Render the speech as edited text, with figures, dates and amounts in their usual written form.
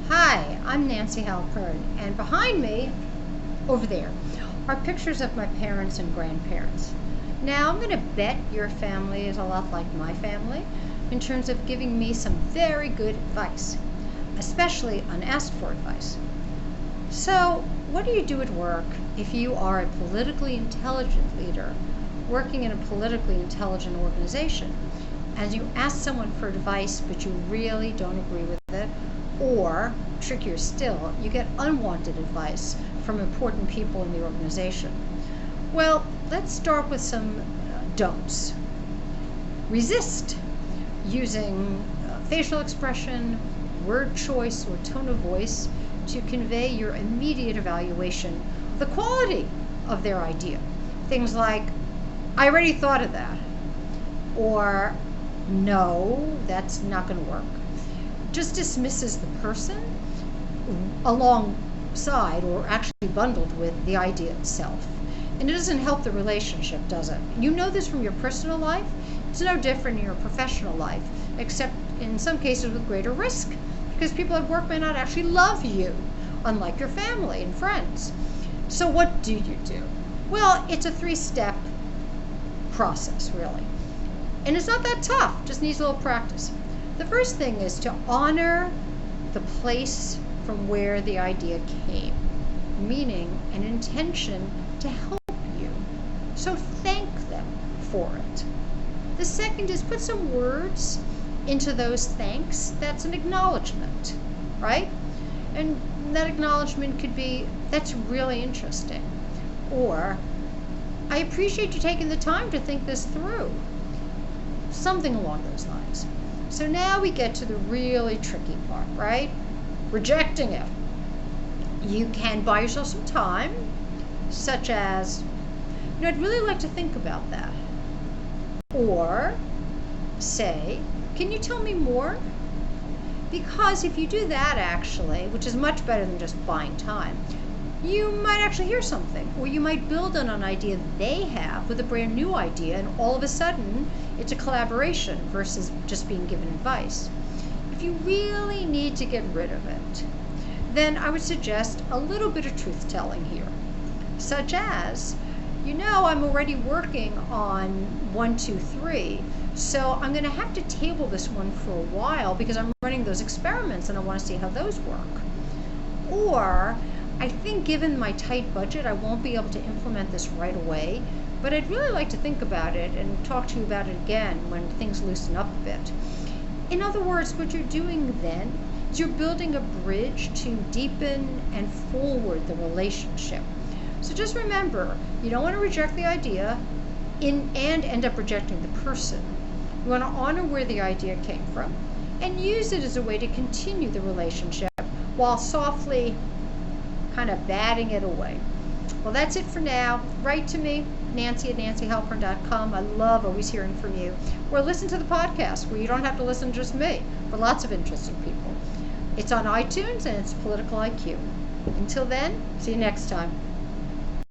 Hi, I'm Nancy Halpern, and behind me, over there, are pictures of my parents and grandparents. Now, I'm going to bet your family is a lot like my family in terms of giving me some very good advice, especially unasked for advice. So, what do you do at work if you are a politically intelligent leader working in a politically intelligent organization and you ask someone for advice but you really don't agree with it? Or, trickier still, you get unwanted advice from important people in the organization. Well, let's start with some don'ts. Resist using facial expression, word choice, or tone of voice to convey your immediate evaluation of the quality of their idea. Things like, I already thought of that, or no, that's not going to work. Just dismisses the person alongside or actually bundled with the idea itself. And it doesn't help the relationship, does it? You know this from your personal life. It's no different in your professional life, except in some cases with greater risk, because people at work may not actually love you, unlike your family and friends. So what do you do? Well, it's a 3-step process, really. And it's not that tough, just needs a little practice. The first thing is to honor the place from where the idea came, meaning an intention to help you. So thank them for it. The second is put some words into those thanks. That's an acknowledgement, right? And that acknowledgement could be, that's really interesting. Or, I appreciate you taking the time to think this through. Something along those lines. So now we get to the really tricky part, right? Rejecting it. You can buy yourself some time, such as, I'd really like to think about that. Or say, can you tell me more? Because if you do that actually, which is much better than just buying time, you might actually hear something, or you might build on an idea they have with a brand new idea, and all of a sudden it's a collaboration versus just being given advice. If you really need to get rid of it, then I would suggest a little bit of truth telling here, such as, I'm already working on 1, 2, 3, so I'm going to have to table this one for a while because I'm running those experiments and I want to see how those work. Or, I think given my tight budget, I won't be able to implement this right away, but I'd really like to think about it and talk to you about it again when things loosen up a bit. In other words, what you're doing then is you're building a bridge to deepen and forward the relationship. So just remember, you don't want to reject the idea and end up rejecting the person. You want to honor where the idea came from and use it as a way to continue the relationship while softly kind of batting it away. Well, that's it for now. Write to me, Nancy@nancyhalpern.com. I love always hearing from you. Or listen to the podcast where you don't have to listen to just me, but lots of interesting people. It's on iTunes and it's Political IQ. Until then, see you next time.